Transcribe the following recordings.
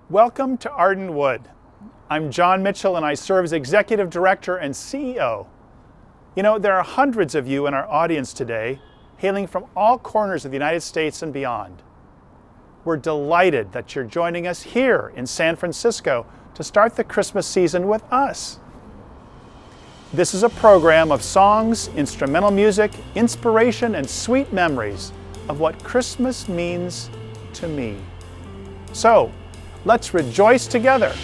Welcome to Arden Wood. I'm John Mitchell and I serve as Executive Director and CEO. You know, there are hundreds of you in our audience today, hailing from all corners of the United States and beyond. We're delighted that you're joining us here in San Francisco to start the Christmas season with us. This is a program of songs, instrumental music, inspiration, and sweet memories of what Christmas means to me. So, let's rejoice together.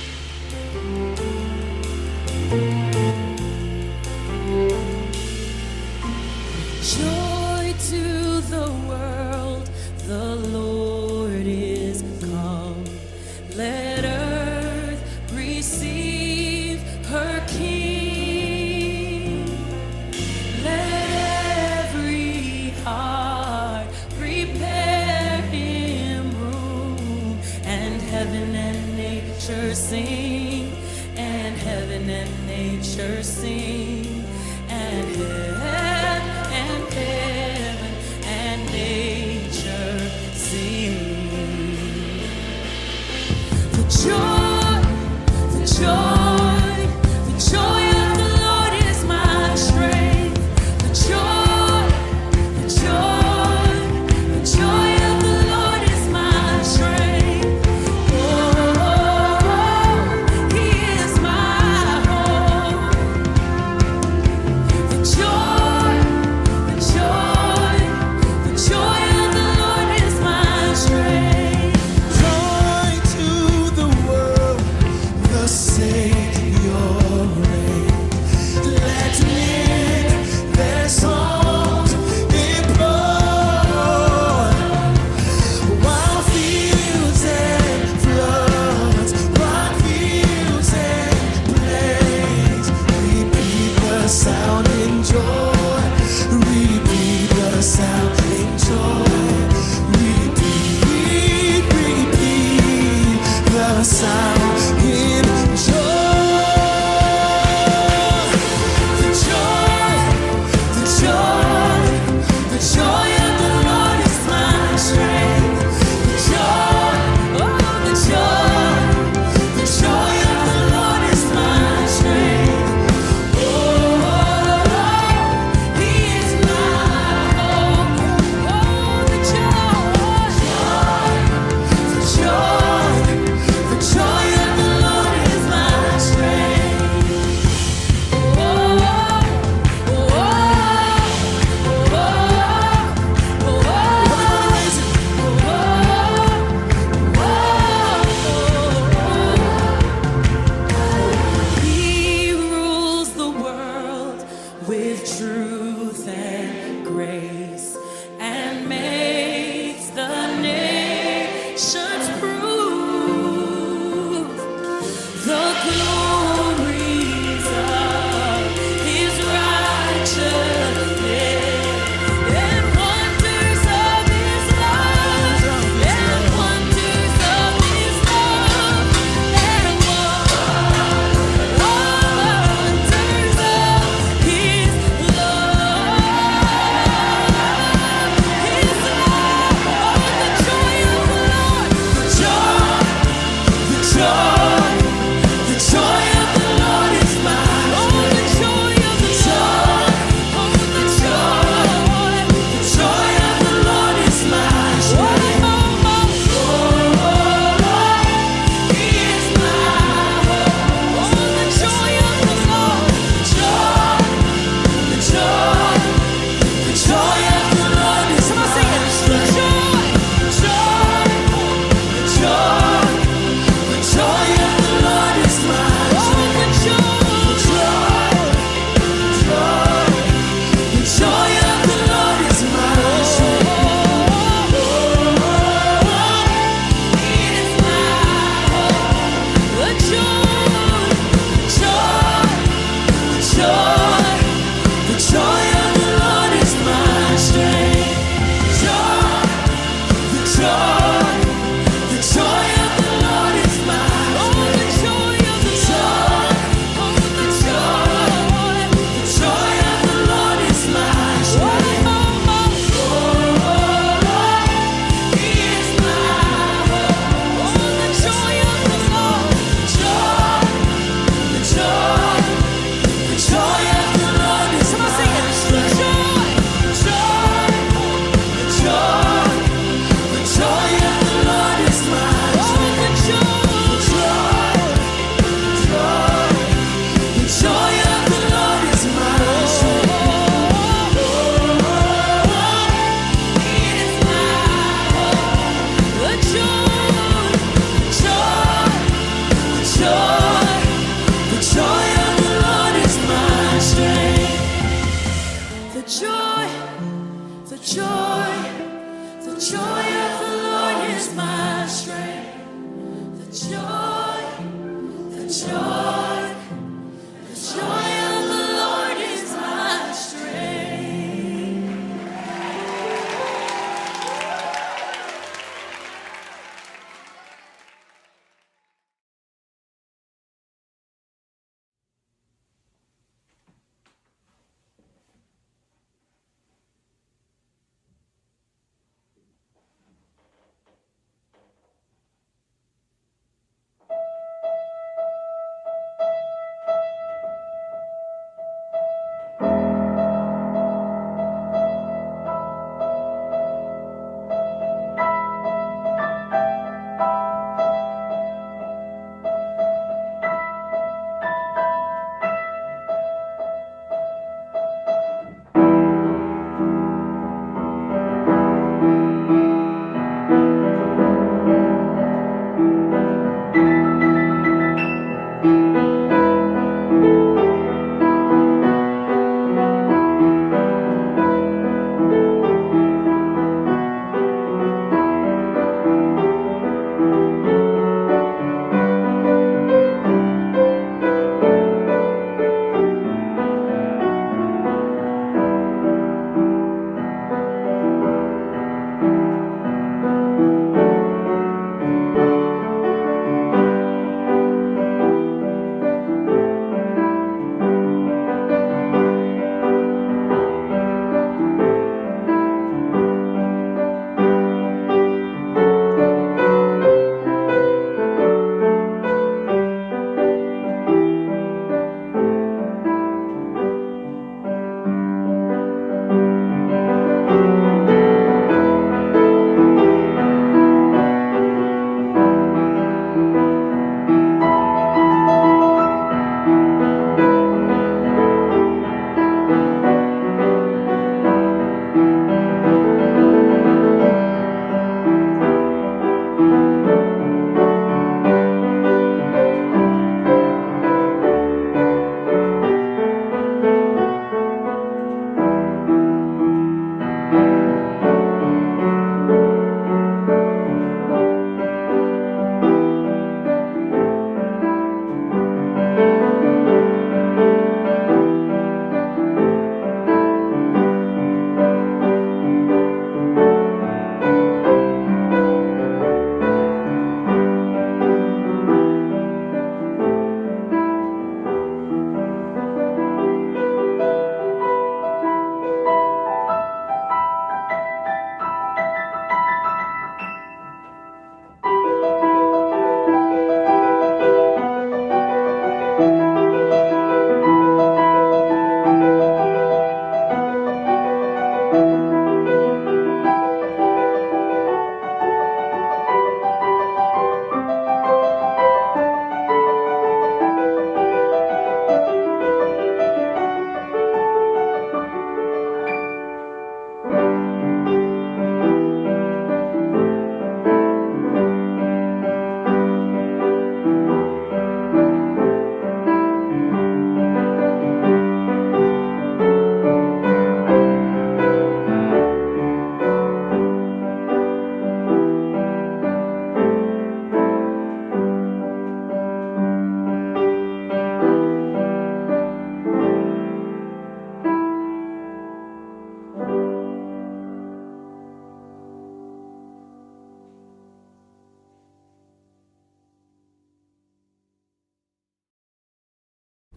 Joy to the world, the Lord is come. Let earth receive her King. Let every heart prepare him room, and heaven and nature sing, and heaven and nature sing, and heaven and nature sing. The joy of the Lord is my strength. The joy of the Lord is my strength. Oh, He is my hope. The joy of the Lord is my strength. Joy to the world. joy of the Lord is my strength. The joy of the Lord is my strength.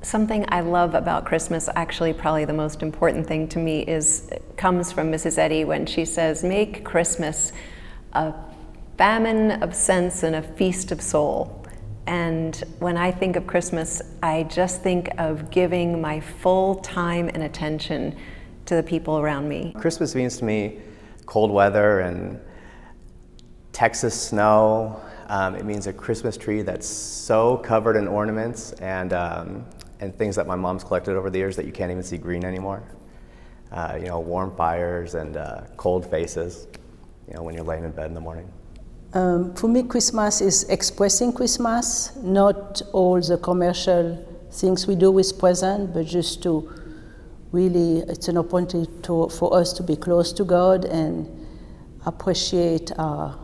Something I love about Christmas, actually probably the most important thing to me, comes from Mrs. Eddy when she says, "Make Christmas a famine of sense and a feast of soul." And when I think of Christmas, I just think of giving my full time and attention to the people around me. Christmas means to me cold weather and Texas snow. It means a Christmas tree that's so covered in ornaments and things that my mom's collected over the years that you can't even see green anymore. Warm fires and cold faces, when you're laying in bed in the morning. For me, Christmas is expressing Christmas, not all the commercial things we do with presents, but just to really, it's an opportunity for us to be close to God, and appreciate our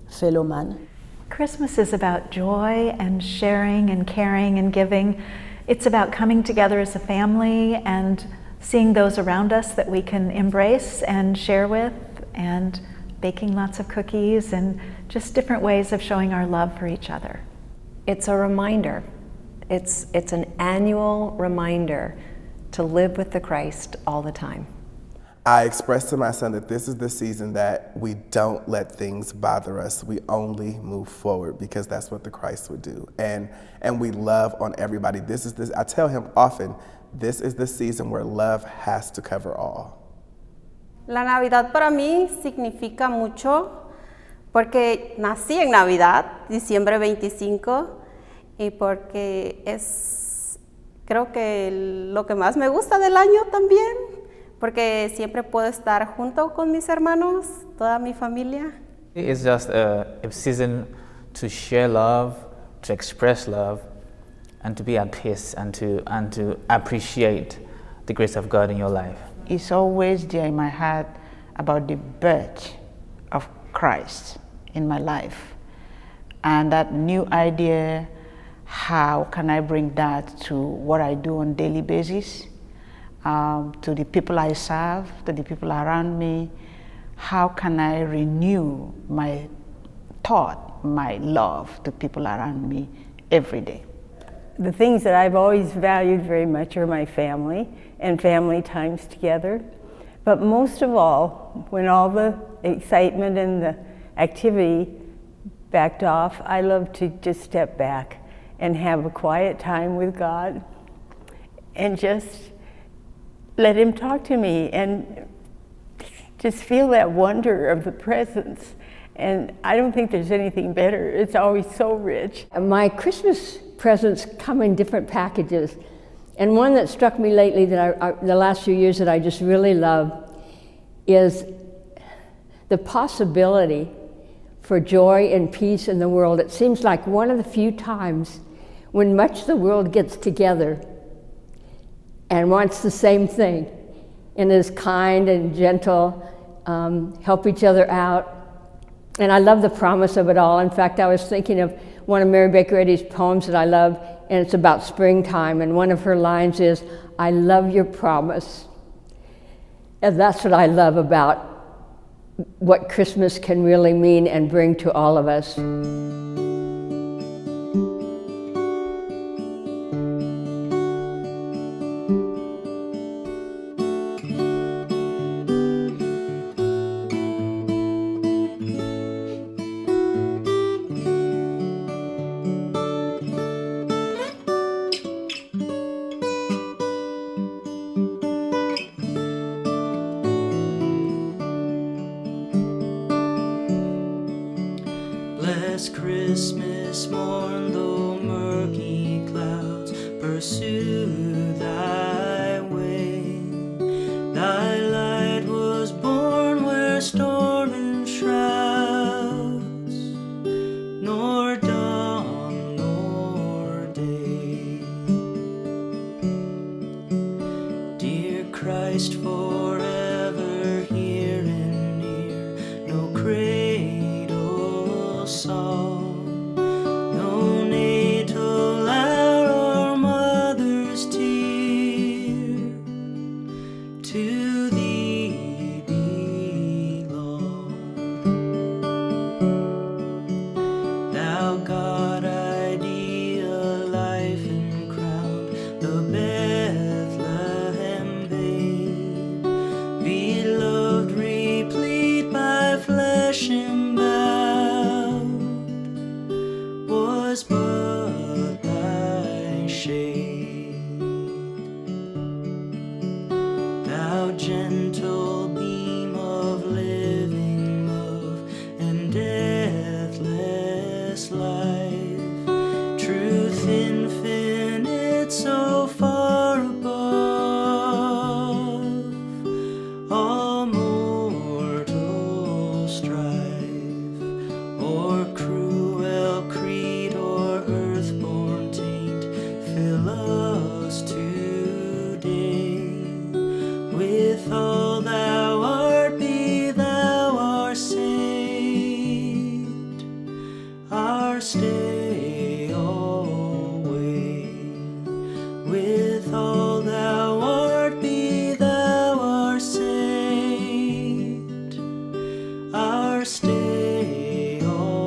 fellow man. Christmas is about joy and sharing and caring and giving. It's about coming together as a family and seeing those around us that we can embrace and share with, and baking lots of cookies and just different ways of showing our love for each other. It's a reminder. It's an annual reminder to live with the Christ all the time. I expressed to my son that this is the season that we don't let things bother us. We only move forward, because that's what the Christ would do. And we love on everybody. I tell him often, this is the season where love has to cover all. La Navidad para mí significa mucho porque nací en Navidad, diciembre 25, y porque es, creo que lo que más me gusta del año también, porque siempre puedo estar junto con mis hermanos, toda mi familia. It's just a season to share love, to express love, and to be at peace, and to appreciate the grace of God in your life. It's always there in my heart about the birth of Christ in my life. And that new idea, how can I bring that to what I do on a daily basis, to the people I serve, to the people around me? How can I renew my thought, my love to people around me every day? The things that I've always valued very much are my family and family times together. But most of all, when all the excitement and the activity backed off, I love to just step back and have a quiet time with God and just let Him talk to me and just feel that wonder of the presence. And I don't think there's anything better. It's always so rich. My Christmas presents come in different packages. And one that struck me lately, that the last few years, that I just really love, is the possibility for joy and peace in the world. It seems like one of the few times when much of the world gets together and wants the same thing and is kind and gentle, help each other out. And I love the promise of it all. In fact, I was thinking of one of Mary Baker Eddy's poems that I love, and it's about springtime, and one of her lines is, "I love your promise." And that's what I love about what Christmas can really mean and bring to all of us. Bless Christmas morn, though murky clouds pursue thy way. Thy light was born where storm enshrouds, nor dawn nor day. Dear Christ, forever here and near, no cradle song, no natal hour or mother's tear, to thee belong. Thou God ideal, life encrowned, the Bethlehem babe, beloved replete by flesh stay always. With all thou art, be thou our saint, our stay always.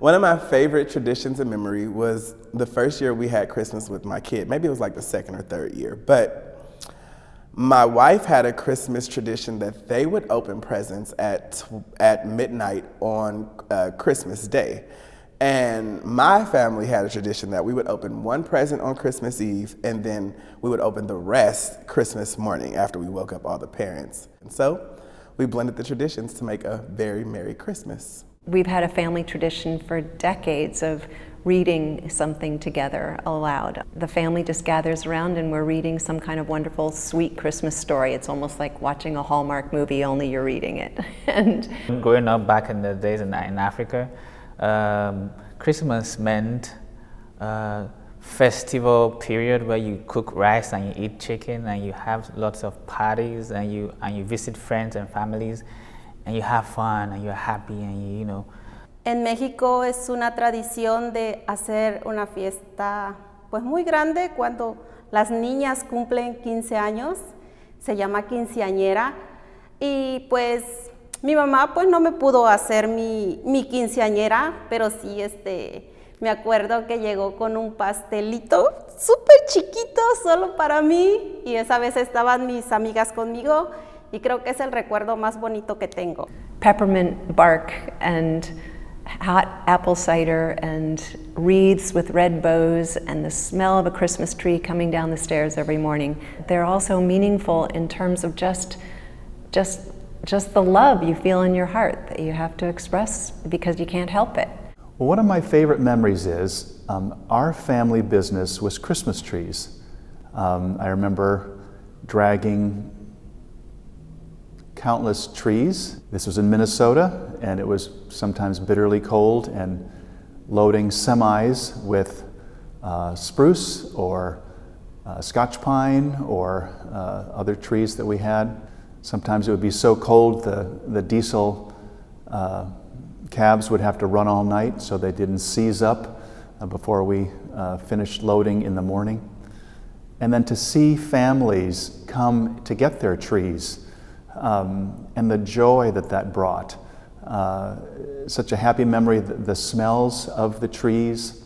One of my favorite traditions and memory was the first year we had Christmas with my kid. Maybe it was like the second or third year. But my wife had a Christmas tradition that they would open presents at midnight on Christmas Day. And my family had a tradition that we would open one present on Christmas Eve, and then we would open the rest Christmas morning after we woke up all the parents. And so we blended the traditions to make a very Merry Christmas. We've had a family tradition for decades of reading something together aloud. The family just gathers around and we're reading some kind of wonderful, sweet Christmas story. It's almost like watching a Hallmark movie, only you're reading it. And growing up back in the days in Africa, Christmas meant festival period where you cook rice and you eat chicken and you have lots of parties and you visit friends and families. And you have fun and you're happy and you know. En México es una tradición de hacer una fiesta pues muy grande cuando las niñas cumplen 15 años, se llama quinceañera y pues mi mamá pues no me pudo hacer mi quinceañera, pero sí me acuerdo que llegó con un pastelito súper chiquito solo para mí y esa vez estaban mis amigas conmigo. Y creo que es el recuerdo más bonito que tengo. Peppermint bark and hot apple cider and wreaths with red bows and the smell of a Christmas tree coming down the stairs every morning. They're also meaningful in terms of just the love you feel in your heart that you have to express because you can't help it. Well, one of my favorite memories is our family business was Christmas trees. I remember dragging countless trees. This was in Minnesota, and it was sometimes bitterly cold, and loading semis with spruce or Scotch pine or other trees that we had. Sometimes it would be so cold the diesel cabs would have to run all night so they didn't seize up before we finished loading in the morning. And then to see families come to get their trees and the joy that brought. Such a happy memory, the smells of the trees.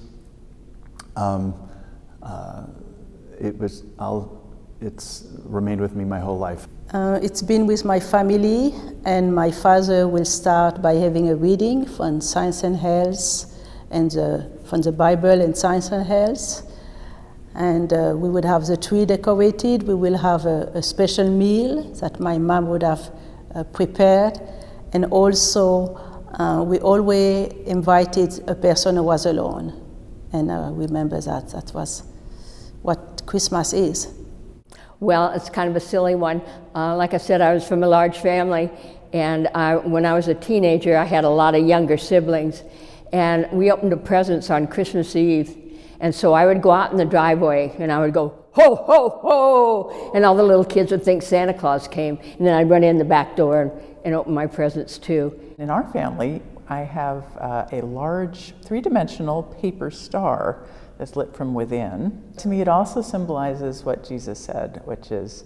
It's remained with me my whole life. It's been with my family, and my father will start by having a reading from Science and Health and from the Bible and Science and Health. And we would have the tree decorated. We will have a special meal that my mom would have prepared. And also, we always invited a person who was alone. And I remember that was what Christmas is. Well, it's kind of a silly one. Like I said, I was from a large family, and when I was a teenager, I had a lot of younger siblings. And we opened the presents on Christmas Eve. And so I would go out in the driveway and I would go, ho, ho, ho, and all the little kids would think Santa Claus came. And then I'd run in the back door and open my presents too. In our family, I have a large three-dimensional paper star that's lit from within. To me, it also symbolizes what Jesus said, which is,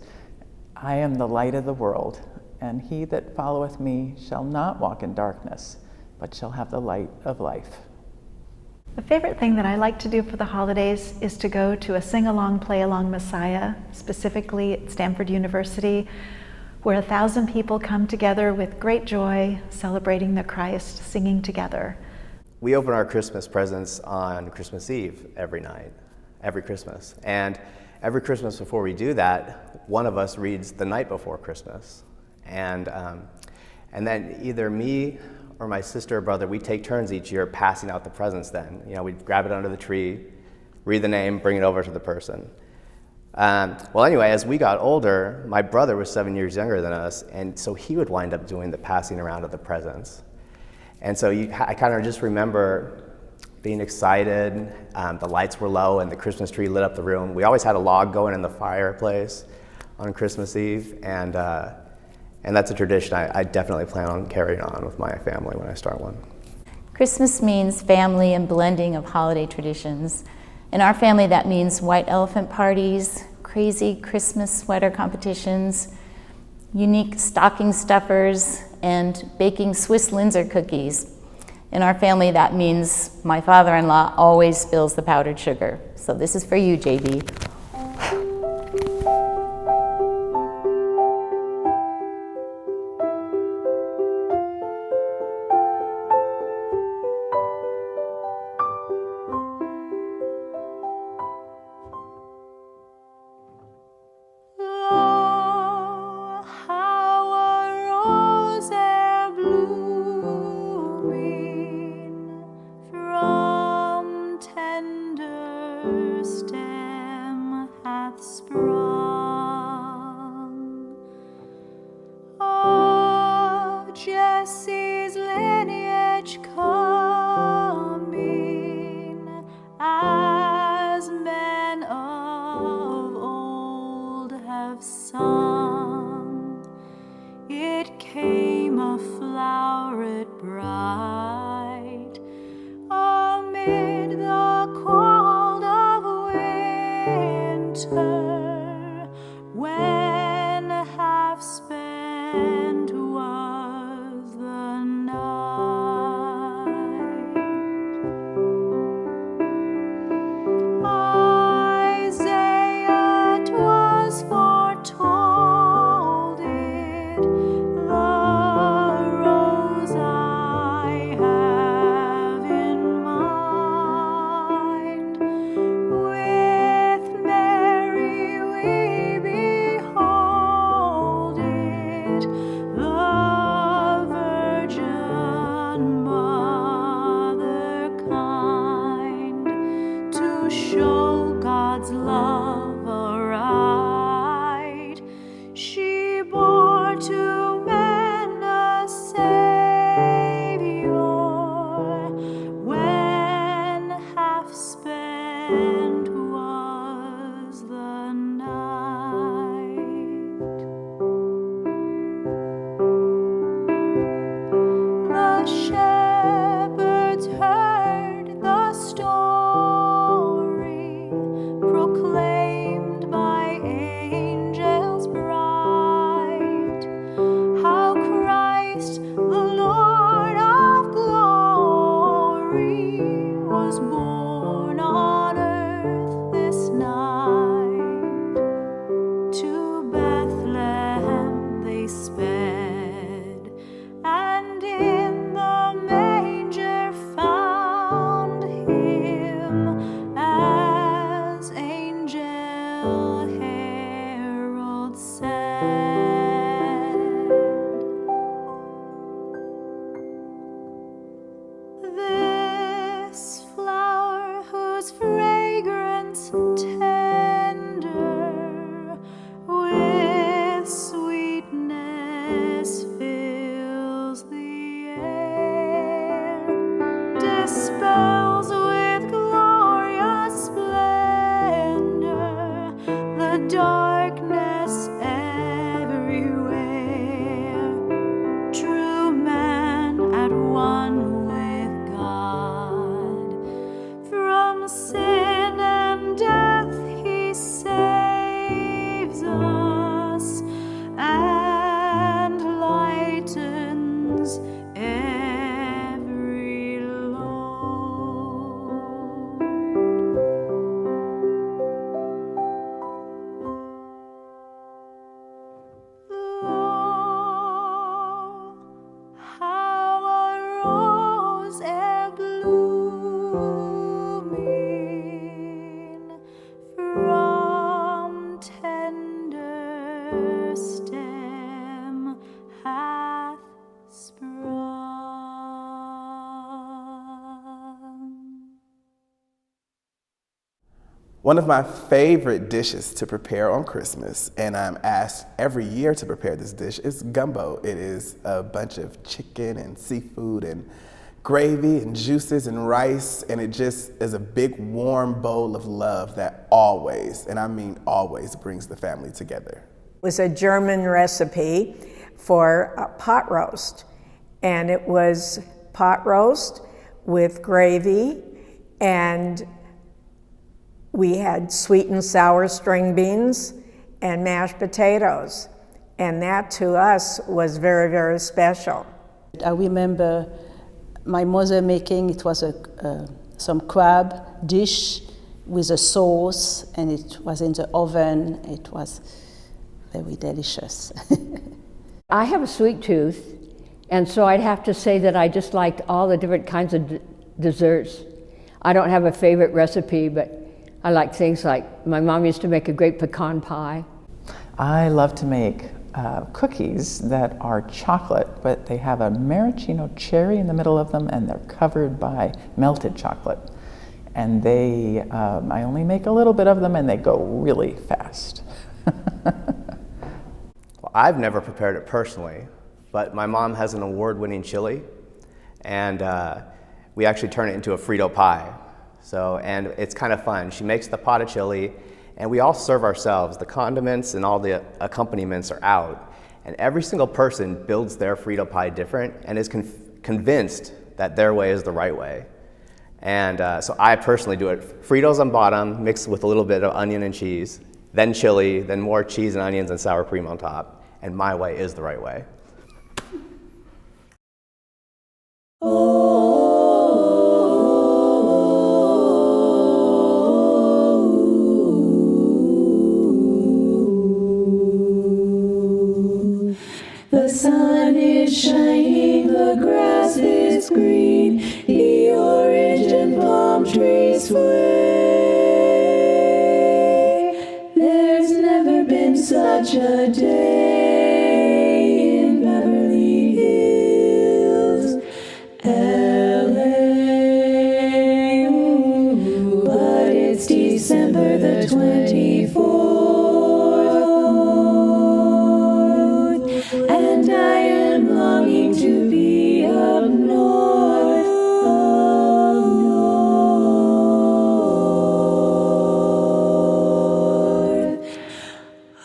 I am the light of the world, and he that followeth me shall not walk in darkness, but shall have the light of life. The favorite thing that I like to do for the holidays is to go to a sing-along, play-along Messiah, specifically at Stanford University, where 1,000 people come together with great joy, celebrating the Christ, singing together. We open our Christmas presents on Christmas Eve every night, every Christmas. And every Christmas before we do that, one of us reads the night before Christmas. And then either me or my sister or brother, we take turns each year passing out the presents then. You know, we'd grab it under the tree, read the name, bring it over to the person. Well, anyway, as we got older, my brother was 7 years younger than us, and so he would wind up doing the passing around of the presents. And so I kind of just remember being excited. The lights were low and the Christmas tree lit up the room. We always had a log going in the fireplace on Christmas Eve, and that's a tradition I definitely plan on carrying on with my family when I start one. Christmas means family and blending of holiday traditions. In our family, that means white elephant parties, crazy Christmas sweater competitions, unique stocking stuffers, and baking Swiss Linzer cookies. In our family, that means my father-in-law always spills the powdered sugar. So this is for you, JB. Jesse's lineage coming, as men of old have sung. It came a floweret bright amid the cold of winter, when half spent was the night. Isaiah 'twas foretold it, the rose I have in mind. With Mary we behold it, the Virgin Mother kind, to show God's love aright. She bore to men a Savior, when half spent was the night. The shepherds heard the story proclaimed by angels bright, how Christ, the Lord of glory, was born on earth this night. To Bethlehem they sped, and in the manger found him, as angel herald said. This flower whose One of my favorite dishes to prepare on Christmas, and I'm asked every year to prepare this dish, is gumbo. It is a bunch of chicken and seafood and gravy and juices and rice, and it just is a big warm bowl of love that always, and I mean always, brings the family together. It was a German recipe for a pot roast, and it was pot roast with gravy, and we had sweet and sour string beans and mashed potatoes, and that to us was very, very special. I remember my mother making, it was some crab dish with a sauce, and it was in the oven. It was very delicious. I have a sweet tooth, and so I'd have to say that I just liked all the different kinds of desserts. I don't have a favorite recipe, but I like things like, my mom used to make a great pecan pie. I love to make cookies that are chocolate, but they have a maraschino cherry in the middle of them, and they're covered by melted chocolate. And they, I only make a little bit of them, and they go really fast. Well, I've never prepared it personally, but my mom has an award-winning chili, and we actually turn it into a Frito pie. So, and it's kind of fun. She makes the pot of chili, and we all serve ourselves. The condiments and all the accompaniments are out, and every single person builds their Frito pie different and is convinced that their way is the right way. And so I personally do it. Fritos on bottom, mixed with a little bit of onion and cheese, then chili, then more cheese and onions and sour cream on top, and my way is the right way. The sun is shining, the grass is green, the orange and palm trees sway. There's never been such a day in Beverly Hills, LA. But it's December the 24th. And I am longing to be up north, up north.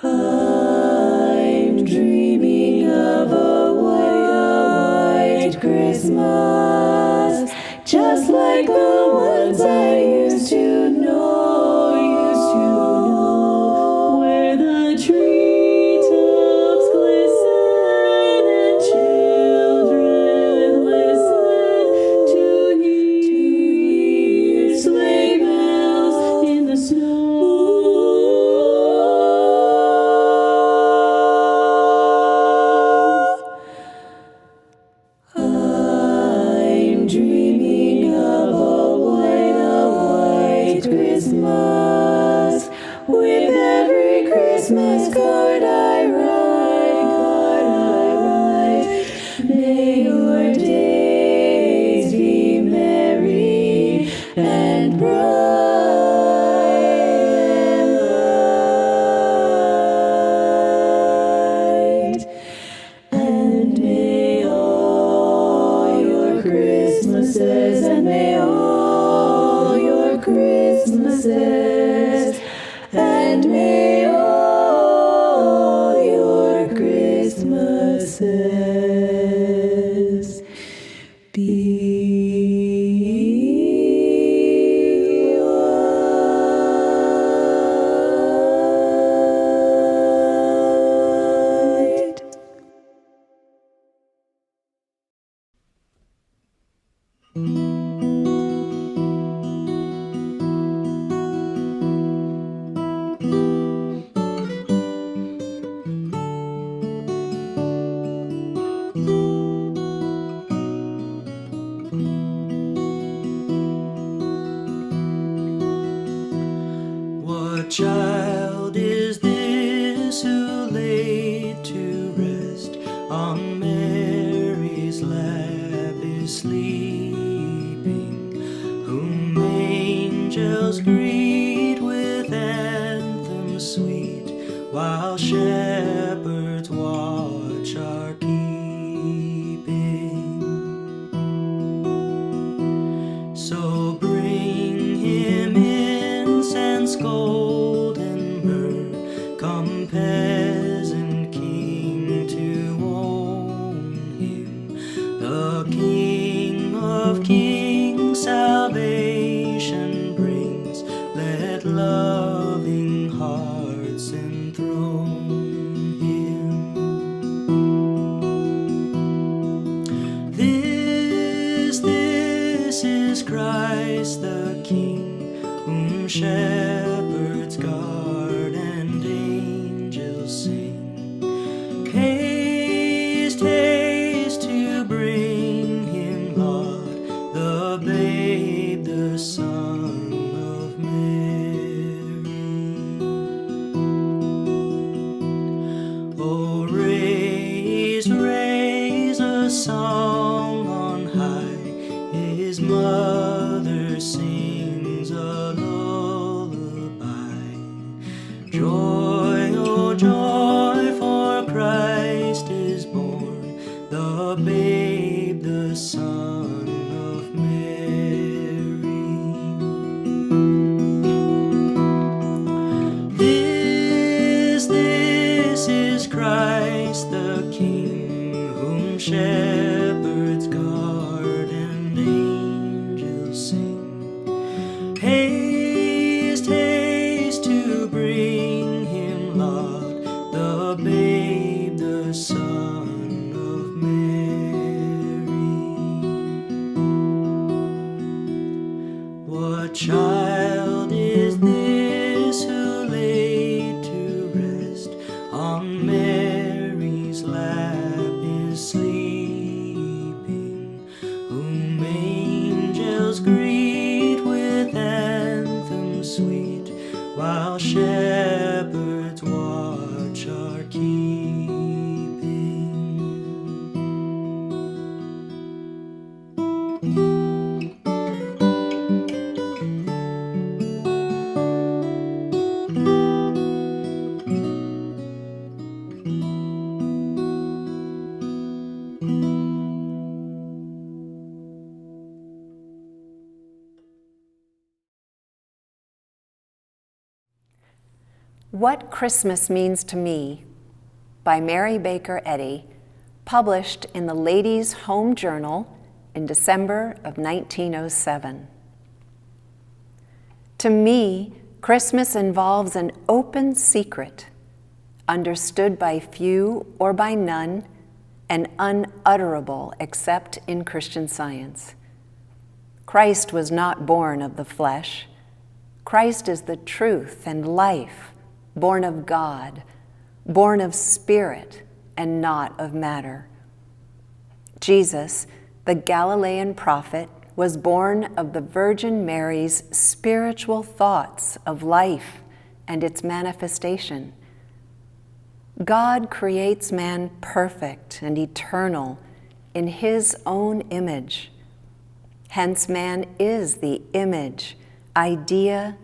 I'm dreaming of a white Christmas, just like the ones I used to know, where the treetops glisten and children listen to hear sleigh bells in the snow. I'm dreaming of a white Christmas, with every Christmas card I write, may your days be merry and bright, and may all your Christmases, and may all your Christmases, and may all your Christmases be white. What child is this who laid to rest on Mary's lap is sleeping, whom angels greet with King, whom shepherds guard and angels sing. Haste, haste to bring him, Lord, the babe, the Son of Mary. Oh, raise, raise a song on high. His mother sings a lullaby. Joy, oh joy, for Christ is born, the babe, the Son of Mary. This is Christ the King, whom shepherds guard and angels sing. Haste, haste to bring him, Lord, the babe, the Son of Mary. What child is this who laid to rest on Mary's lap is sleeping, whom angels greet with anthems sweet, while shepherds watch are keeping? What Christmas Means to Me by Mary Baker Eddy, published in the Ladies' Home Journal in December of 1907. To me, Christmas involves an open secret, understood by few or by none, and unutterable except in Christian Science. Christ was not born of the flesh. Christ is the truth and life, born of God, born of spirit and not of matter. Jesus, the Galilean prophet, was born of the Virgin Mary's spiritual thoughts of life and its manifestation. God creates man perfect and eternal in his own image. Hence, man is the image, idea,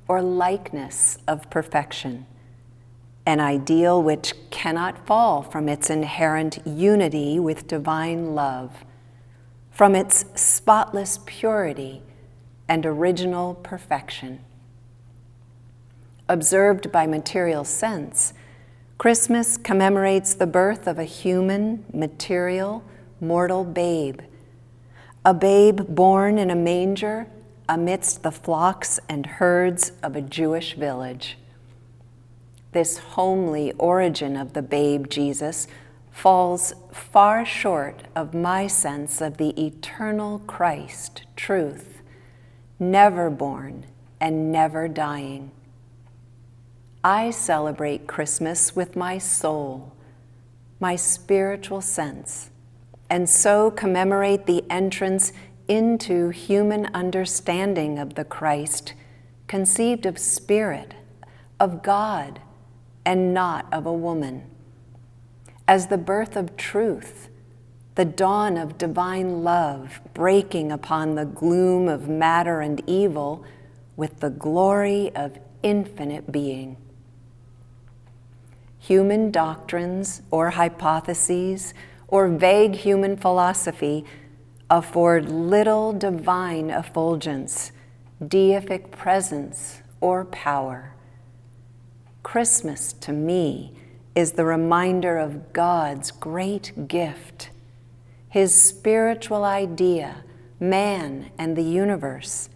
or likeness of perfection, an ideal which cannot fall from its inherent unity with divine love, from its spotless purity and original perfection. Observed by material sense, Christmas commemorates the birth of a human, material, mortal babe, a babe born in a manger amidst the flocks and herds of a Jewish village. This homely origin of the babe Jesus falls far short of my sense of the eternal Christ, truth, never born and never dying. I celebrate Christmas with my soul, my spiritual sense, and so commemorate the entrance into human understanding of the Christ, conceived of spirit, of God, and not of a woman, as the birth of truth, the dawn of divine love breaking upon the gloom of matter and evil with the glory of infinite being. Human doctrines or hypotheses or vague human philosophy afford little divine effulgence, deific presence, or power. Christmas, to me, is the reminder of God's great gift, his spiritual idea, man and the universe,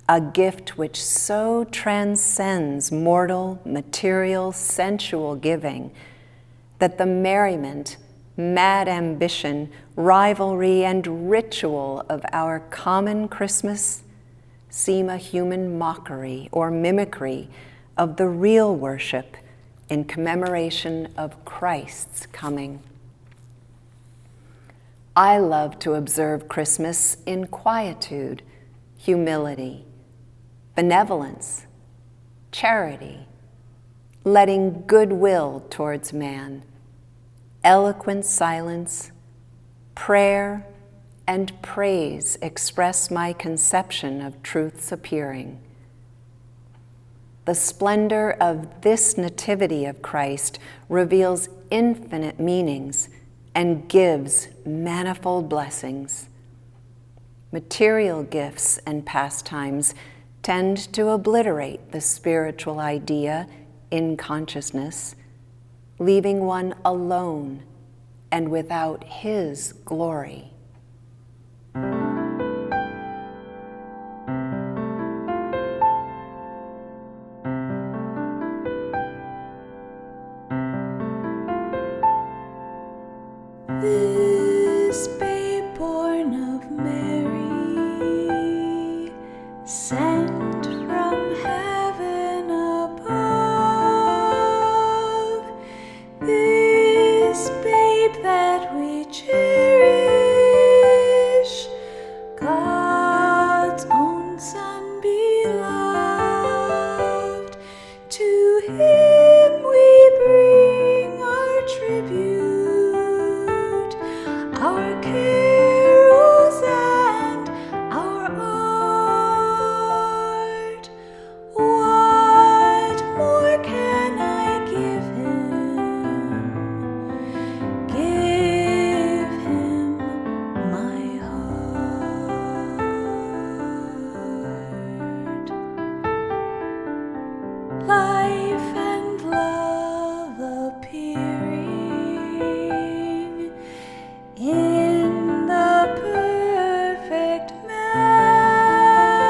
a gift which so transcends mortal, material, sensual giving that the merriment, mad ambition, rivalry, and ritual of our common Christmas seem a human mockery or mimicry of the real worship in commemoration of Christ's coming. I love to observe Christmas in quietude, humility, benevolence, charity, letting goodwill towards man, eloquent silence, prayer, and praise express my conception of truth's appearing. The splendor of this nativity of Christ reveals infinite meanings and gives manifold blessings. Material gifts and pastimes tend to obliterate the spiritual idea in consciousness, leaving one alone and without His glory. This babe born of Mary, sent from heaven above, this babe that we cherish, God's own Son beloved, to Him we bring our tribute, our carols and our art. What more can I give Him? Give Him my heart. Life and love appearing in the perfect man,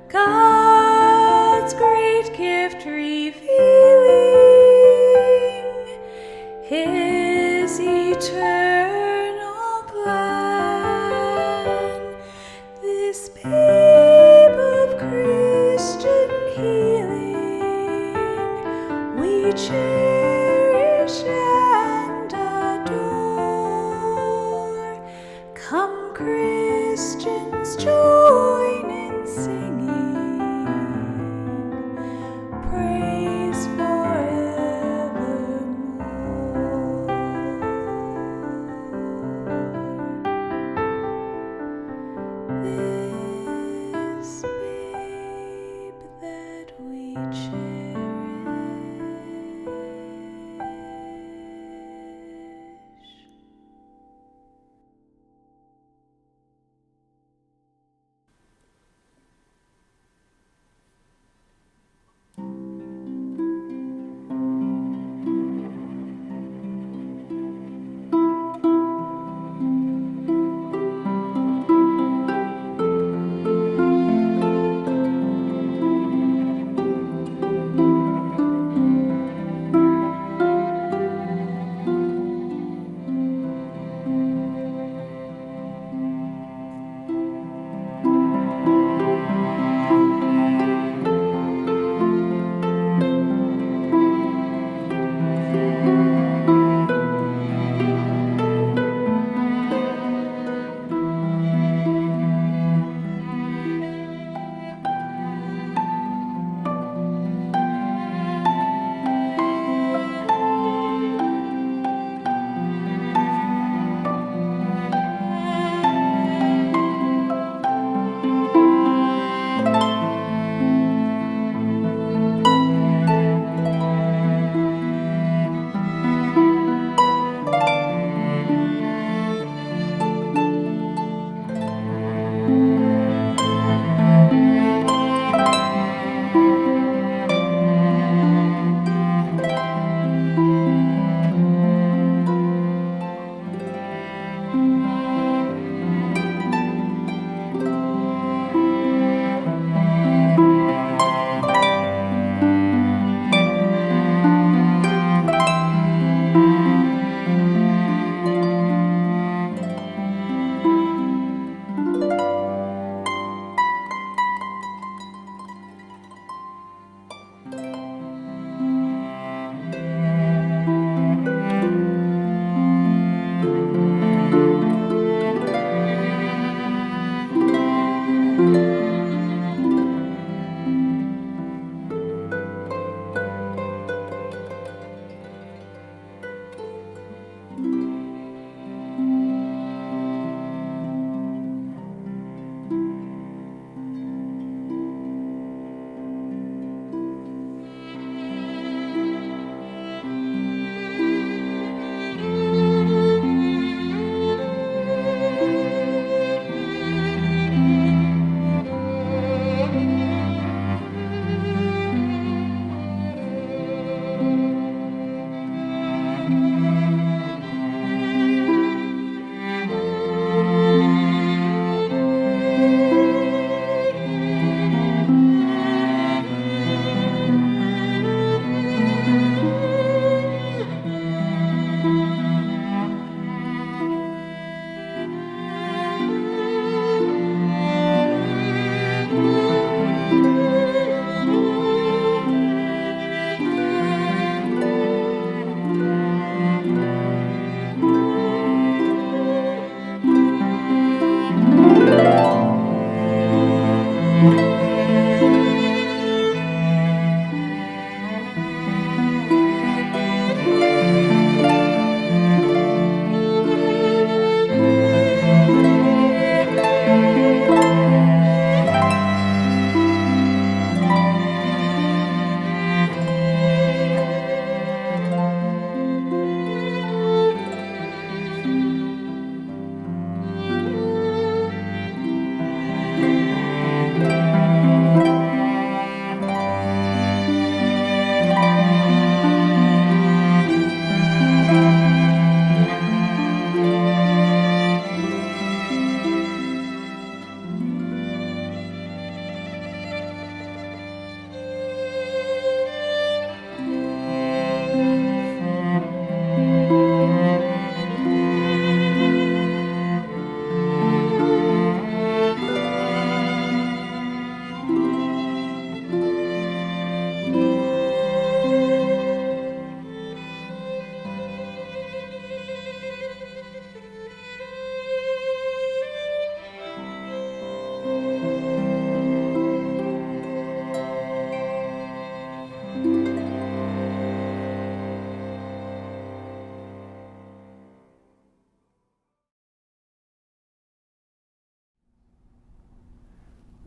God's great gift revealing His eternal plan. This babe of Christian healing we cherish and adore. Come, Christians, join in singing praise forevermore.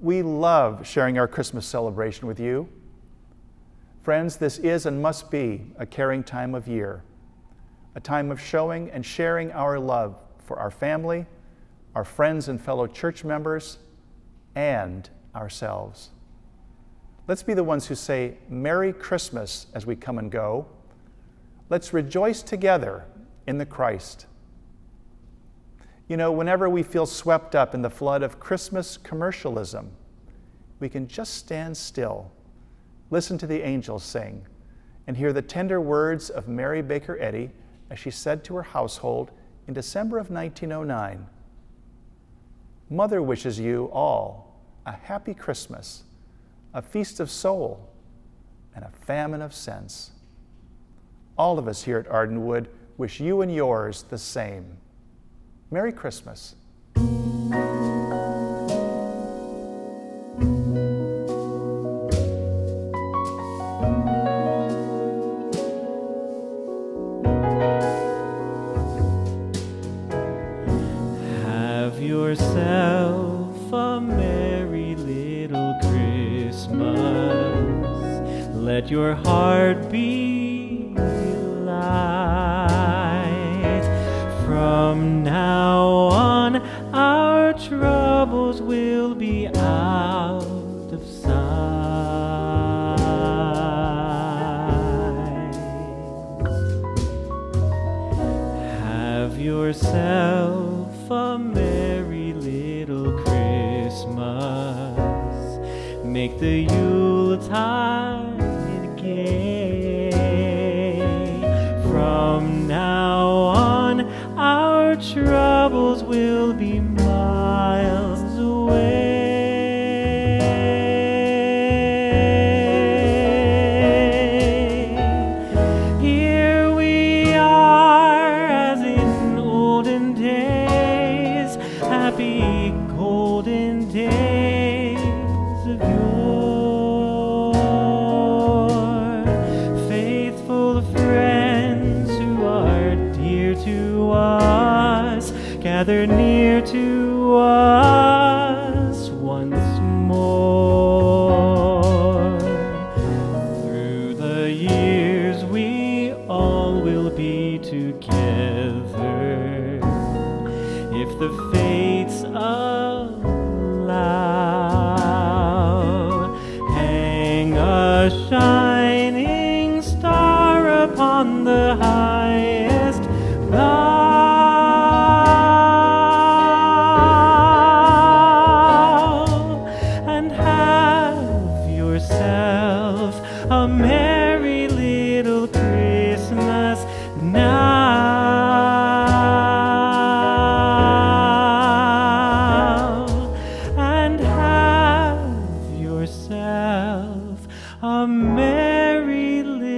We love sharing our Christmas celebration with you. Friends, this is and must be a caring time of year, a time of showing and sharing our love for our family, our friends and fellow church members, and ourselves. Let's be the ones who say Merry Christmas as we come and go. Let's rejoice together in the Christ. You know, whenever we feel swept up in the flood of Christmas commercialism, we can just stand still, listen to the angels sing, and hear the tender words of Mary Baker Eddy as she said to her household in December of 1909, "Mother wishes you all a happy Christmas, a feast of soul, and a famine of sense." All of us here at Ardenwood wish you and yours the same. Merry Christmas. Have yourself a merry little Christmas. Let your heart be light. From now on, our troubles will be out of sight. Have yourself a merry little Christmas. Make the Yuletide gay. From now on, our troubles will be miles away. Here we are as in olden days, happy golden days of yore. Faithful friends who are dear to us, gather near to us once more. Through the years we all will be together, if the fates allow. Hang a shining star upon the highest bough, and have yourself a merry little Christmas now, and have yourself a merry little